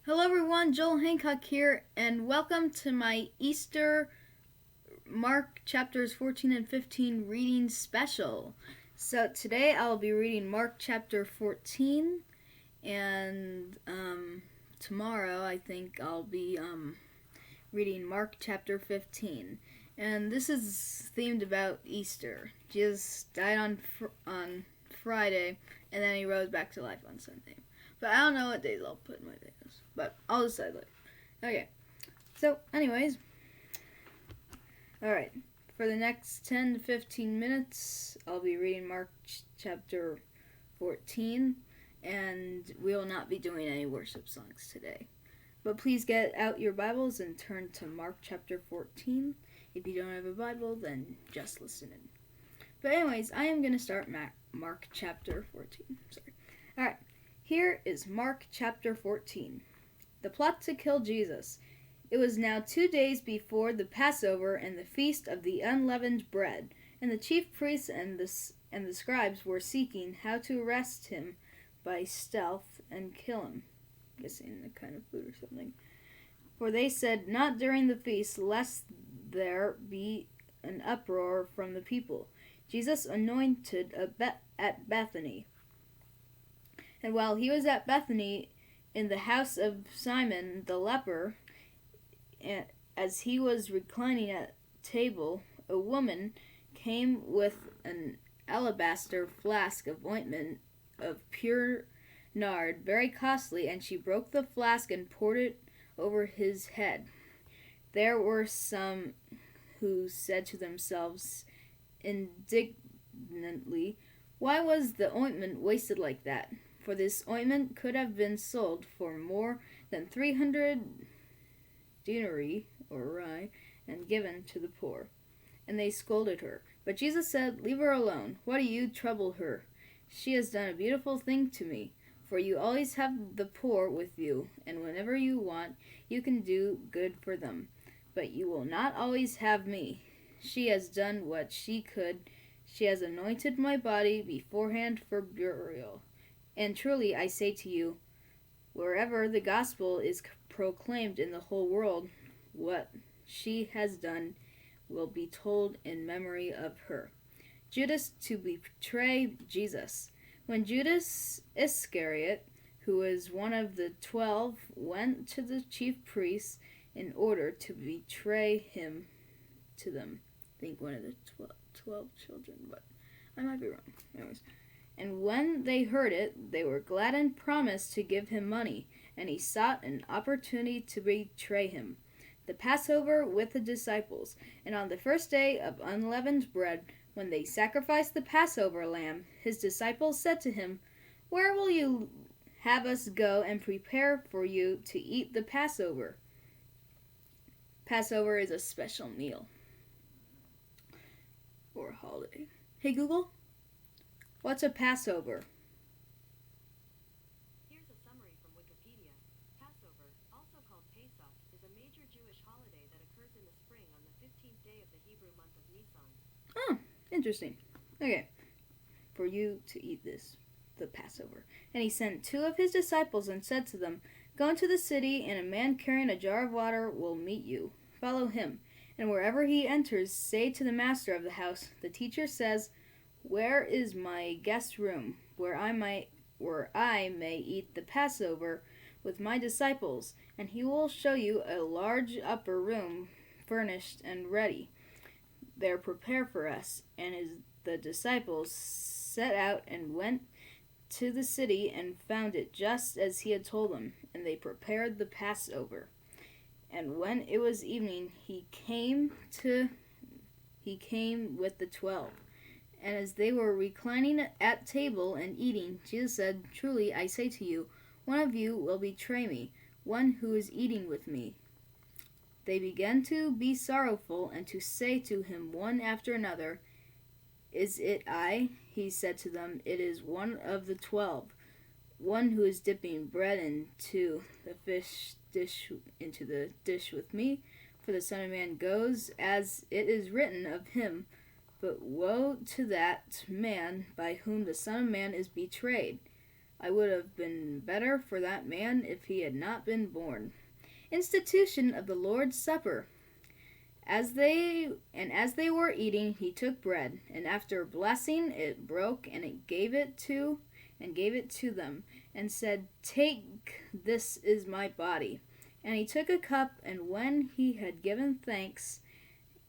Hello everyone, Joel Hancock here, and welcome to my Easter Mark chapters 14 and 15 reading special. So today I'll be reading Mark chapter 14, and tomorrow I think I'll be reading Mark chapter 15. And this is themed about Easter. Jesus died on Friday, and then he rose back to life on Sunday. But I don't know what days I'll put in my videos. But I'll decide later. Okay. So, anyways. Alright. For the next 10 to 15 minutes, I'll be reading Mark chapter 14. And we will not be doing any worship songs today. But please get out your Bibles and turn to Mark chapter 14. If you don't have a Bible, then just listen in. But anyways, I am going to start Mark chapter 14. Sorry. Alright. Here is Mark chapter 14. The plot to kill Jesus. It was now 2 days before the Passover and the feast of the unleavened bread, and the chief priests and the scribes were seeking how to arrest him by stealth and kill him. Guessing a kind of food or something. For they said, "Not during the feast, lest there be an uproar from the people." Jesus anointed at Bethany. And while he was at Bethany, in the house of Simon the leper, as he was reclining at table, a woman came with an alabaster flask of ointment of pure nard, very costly, and she broke the flask and poured it over his head. There were some who said to themselves indignantly, "Why was the ointment wasted like that? For this ointment could have been sold for more than 300 denarii, or rai, and given to the poor." And they scolded her. But Jesus said, "Leave her alone. Why do you trouble her? She has done a beautiful thing to me. For you always have the poor with you, and whenever you want, you can do good for them. But you will not always have me. She has done what she could. She has anointed my body beforehand for burial. And truly I say to you, wherever the gospel is proclaimed in the whole world, what she has done will be told in memory of her." Judas to betray Jesus. When Judas Iscariot, who was one of the 12, went to the chief priests in order to betray him to them. I think one of the 12 children, but I might be wrong. Anyways. And when they heard it, they were glad and promised to give him money, and he sought an opportunity to betray him. The Passover with the disciples. And on the first day of unleavened bread, when they sacrificed the Passover lamb, his disciples said to him, "Where will you have us go and prepare for you to eat the Passover?" Passover is a special meal or holiday. Hey Google, what's a Passover? Here's a summary from Wikipedia. Passover, also called Pesach, is a major Jewish holiday that occurs in the spring on the 15th day of the Hebrew month of Nisan. Oh, interesting. Okay, for you to eat the Passover. And he sent 2 of his disciples and said to them, "Go into the city, and a man carrying a jar of water will meet you. Follow him. And wherever he enters, say to the master of the house, 'The teacher says, where is my guest room, where I may eat the Passover with my disciples?' And he will show you a large upper room, furnished and ready. There prepare for us." And the disciples set out and went to the city and found it just as he had told them, and they prepared the Passover. And when it was evening, he came with the 12. And as they were reclining at table and eating, Jesus said, "Truly I say to you, one of you will betray me, one who is eating with me." They began to be sorrowful and to say to him one after another, "Is it I?" He said to them, "It is one of the 12, one who is dipping bread into the dish with me. For the Son of Man goes as it is written of him, but woe to that man by whom the Son of Man is betrayed. I would have been better for that man if he had not been born. Institution of the Lord's Supper. As they were eating, he took bread, and after blessing it broke and gave it to them, and said, "Take, this is my body." And he took a cup, and when he had given thanks,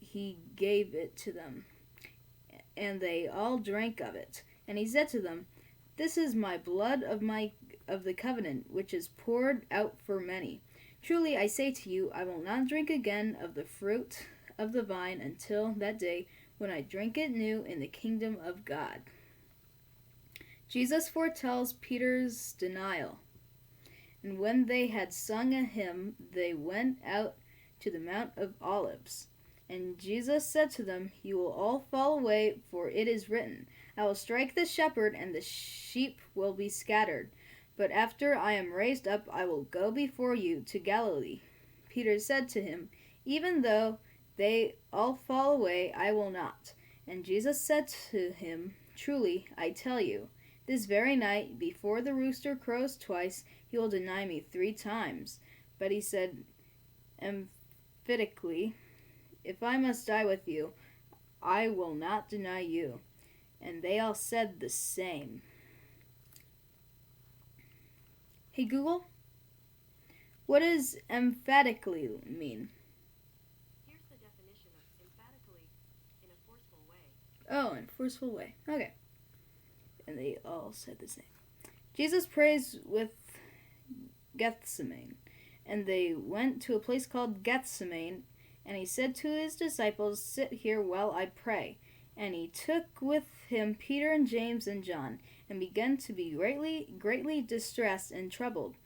he gave it to them, and they all drank of it. And he said to them, "This is my blood of the covenant, which is poured out for many. Truly I say to you, I will not drink again of the fruit of the vine until that day when I drink it new in the kingdom of God." Jesus foretells Peter's denial. And when they had sung a hymn, they went out to the Mount of Olives. And Jesus said to them, "You will all fall away, for it is written, I will strike the shepherd, and the sheep will be scattered. But after I am raised up, I will go before you to Galilee." Peter said to him, "Even though they all fall away, I will not." And Jesus said to him, "Truly, I tell you, this very night, before the rooster crows twice, you will deny me 3 times. But he said emphatically, "If I must die with you, I will not deny you." And they all said the same. Hey Google, what does emphatically mean? Here's the definition of emphatically: in a forceful way. Oh, in a forceful way. Okay. And they all said the same. Jesus prays with Gethsemane, and they went to a place called Gethsemane, and he said to his disciples, "Sit here while I pray." And he took with him Peter and James and John, and began to be greatly distressed and troubled.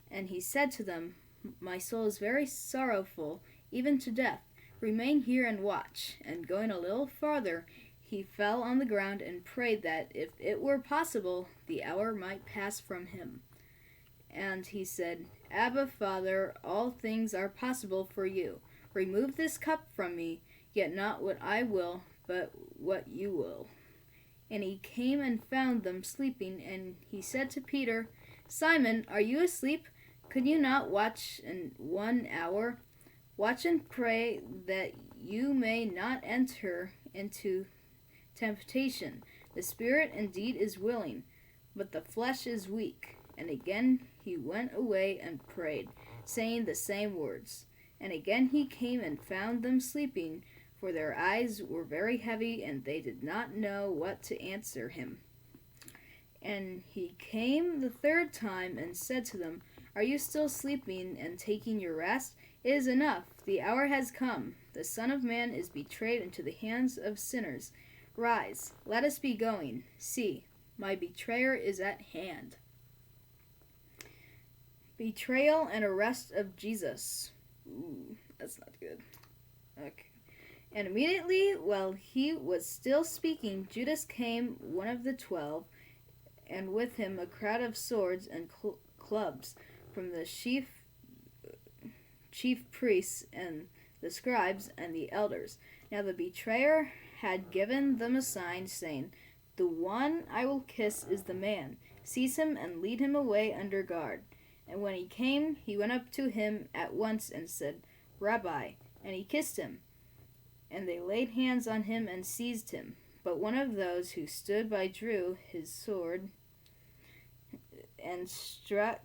And he said to them, "My soul is very sorrowful, even to death. Remain here and watch." And going a little farther, he fell on the ground and prayed that, if it were possible, the hour might pass from him. And he said, "Abba, Father, all things are possible for you. Remove this cup from me, yet not what I will, but what you will." And he came and found them sleeping, and he said to Peter, "Simon, are you asleep? Could you not watch in 1 hour? Watch and pray that you may not enter into temptation. The spirit indeed is willing, but the flesh is weak." And again he went away and prayed, saying the same words. And again he came and found them sleeping, for their eyes were very heavy, and they did not know what to answer him. And he came the 3rd time and said to them, "Are you still sleeping and taking your rest? It is enough. The hour has come. The Son of Man is betrayed into the hands of sinners. Rise, let us be going. See, my betrayer is at hand." Betrayal and arrest of Jesus. Ooh, that's not good. Okay. And immediately, while he was still speaking, Judas came, one of the 12, and with him a crowd of swords and clubs from the chief priests and the scribes and the elders. Now the betrayer had given them a sign, saying, "The one I will kiss is the man. Seize him and lead him away under guard." And when he came, he went up to him at once and said, "Rabbi," and he kissed him. And they laid hands on him and seized him. But one of those who stood by drew his sword and struck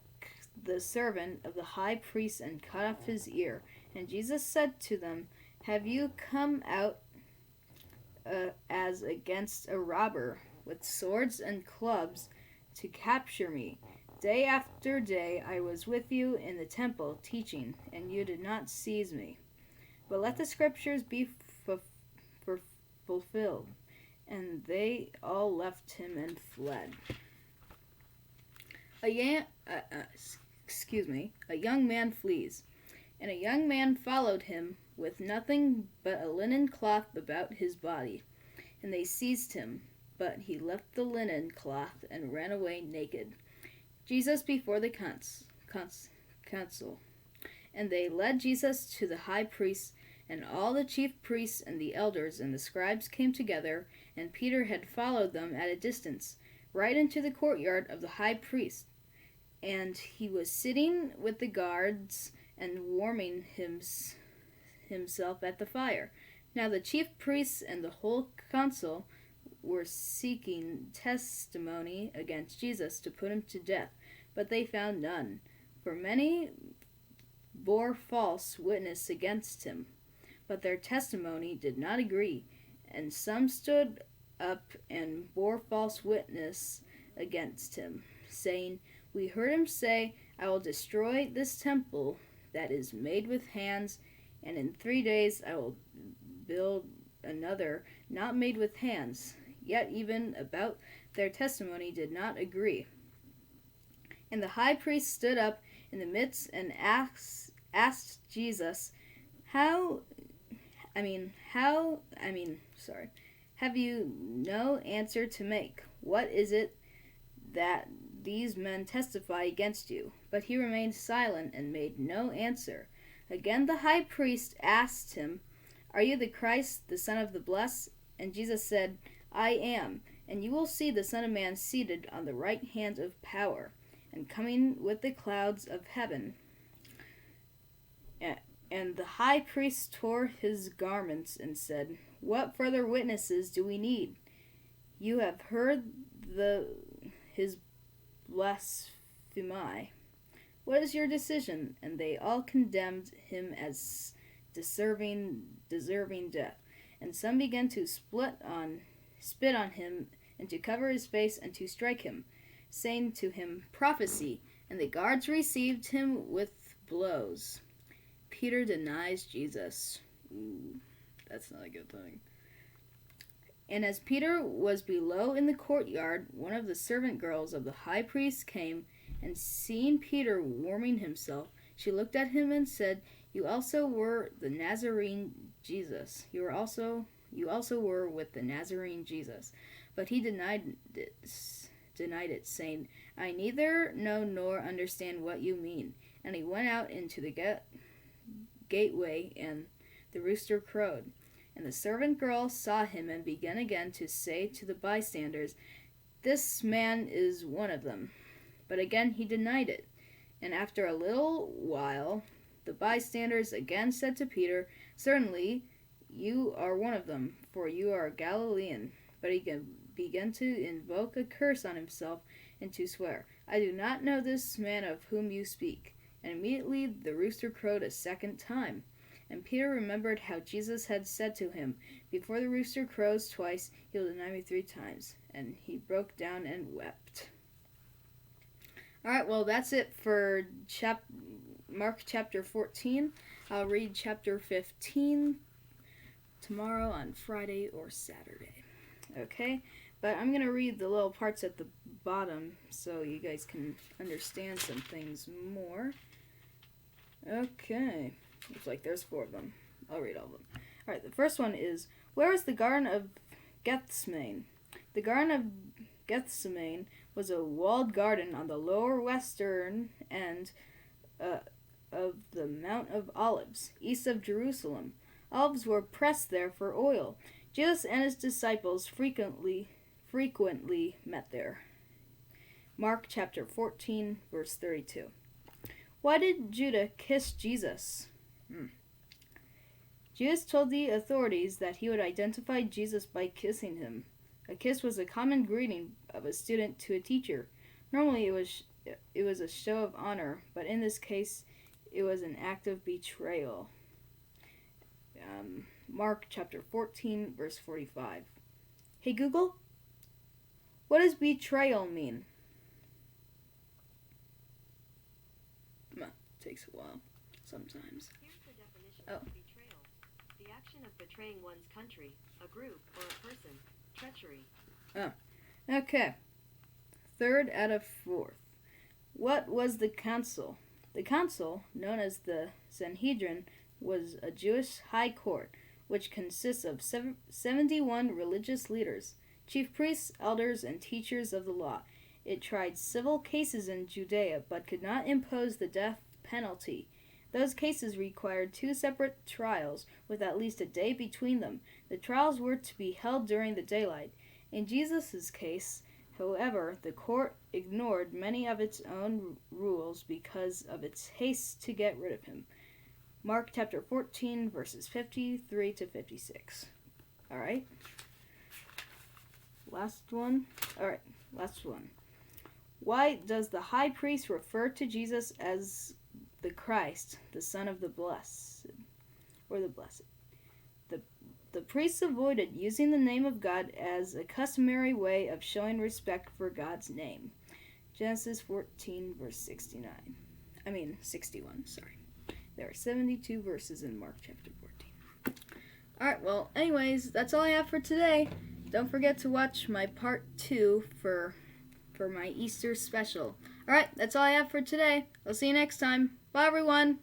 the servant of the high priest and cut off his ear. And Jesus said to them, "Have you come out as against a robber with swords and clubs to capture me? Day after day I was with you in the temple teaching, and you did not seize me. But let the scriptures be fulfilled." And they all left him and fled. A young man flees, and a young man followed him with nothing but a linen cloth about his body. And they seized him, but he left the linen cloth and ran away naked. Jesus before the council. And they led Jesus to the high priest, and all the chief priests and the elders and the scribes came together, and Peter had followed them at a distance, right into the courtyard of the high priest, and he was sitting with the guards and warming himself at the fire. Now the chief priests and the whole council were seeking testimony against Jesus to put him to death, but they found none, for many bore false witness against him. But their testimony did not agree, and some stood up and bore false witness against him, saying, "We heard him say, 'I will destroy this temple that is made with hands, and in 3 days I will build another not made with hands.' Yet even about their testimony did not agree. And the high priest stood up in the midst and asked Jesus, have you no answer to make? What is it that these men testify against you?" But he remained silent and made no answer. Again the high priest asked him, "Are you the Christ, the Son of the Blessed?" And Jesus said, "I am, and you will see the Son of Man seated on the right hand of power, and coming with the clouds of heaven." And the high priest tore his garments and said, "What further witnesses do we need? You have heard his blasphemy. What is your decision?" And they all condemned him as deserving death. And some began to spit on him, and to cover his face, and to strike him, saying to him, "Prophesy." And the guards received him with blows. Peter denies Jesus. Ooh, that's not a good thing. And as Peter was below in the courtyard, one of the servant girls of the high priest came, and seeing Peter warming himself, she looked at him and said, "You also were the Nazarene Jesus. You also were with the Nazarene Jesus." But he denied it, saying, "I neither know nor understand what you mean." And he went out into the gateway, and the rooster crowed. And the servant girl saw him, and began again to say to the bystanders, "This man is one of them." But again he denied it. And after a little while, the bystanders again said to Peter, "Certainly you are one of them, for you are a Galilean." But he began to invoke a curse on himself, and to swear, "I do not know this man of whom you speak." And immediately the rooster crowed a second time. And Peter remembered how Jesus had said to him, "Before the rooster crows twice, he will deny me 3 times. And he broke down and wept. Alright, well, that's it for Mark chapter 14. I'll read chapter 15 tomorrow on Friday or Saturday. Okay? But I'm going to read the little parts at the bottom so you guys can understand some things more. Okay. Looks like there's 4 of them. I'll read all of them. Alright, the first one is, "Where is the Garden of Gethsemane?" The Garden of Gethsemane was a walled garden on the lower western end of the Mount of Olives, east of Jerusalem. Olives were pressed there for oil. Jesus and his disciples frequently met there. Mark chapter 14, verse 32. Why did Judas kiss Jesus? Judas told the authorities that he would identify Jesus by kissing him. A kiss was a common greeting of a student to a teacher. Normally it was a show of honor, but in this case it was an act of betrayal. Mark chapter 14, verse 45. Hey Google, what does betrayal mean? Takes a while, sometimes. Here's the definition of betrayal. The action of betraying one's country, a group, or a person. Treachery. Okay. 3rd out of 4th. What was the council? The council, known as the Sanhedrin, was a Jewish high court, which consists of 71 religious leaders, chief priests, elders, and teachers of the law. It tried civil cases in Judea, but could not impose the death penalty. Those cases required 2 separate trials, with at least a day between them. The trials were to be held during the daylight. In Jesus' case, However, the court ignored many of its own rules because of its haste to get rid of him. Mark chapter 14, verses 53 to 56. Alright. Last one. Why does the high priest refer to Jesus as the Christ, the Son of the Blessed, or the Blessed? The priests avoided using the name of God as a customary way of showing respect for God's name. Genesis 14, verse 61, sorry. There are 72 verses in Mark chapter 14. Alright, well, anyways, that's all I have for today. Don't forget to watch my part 2 for my Easter special. Alright, that's all I have for today. I'll see you next time. Bye, everyone!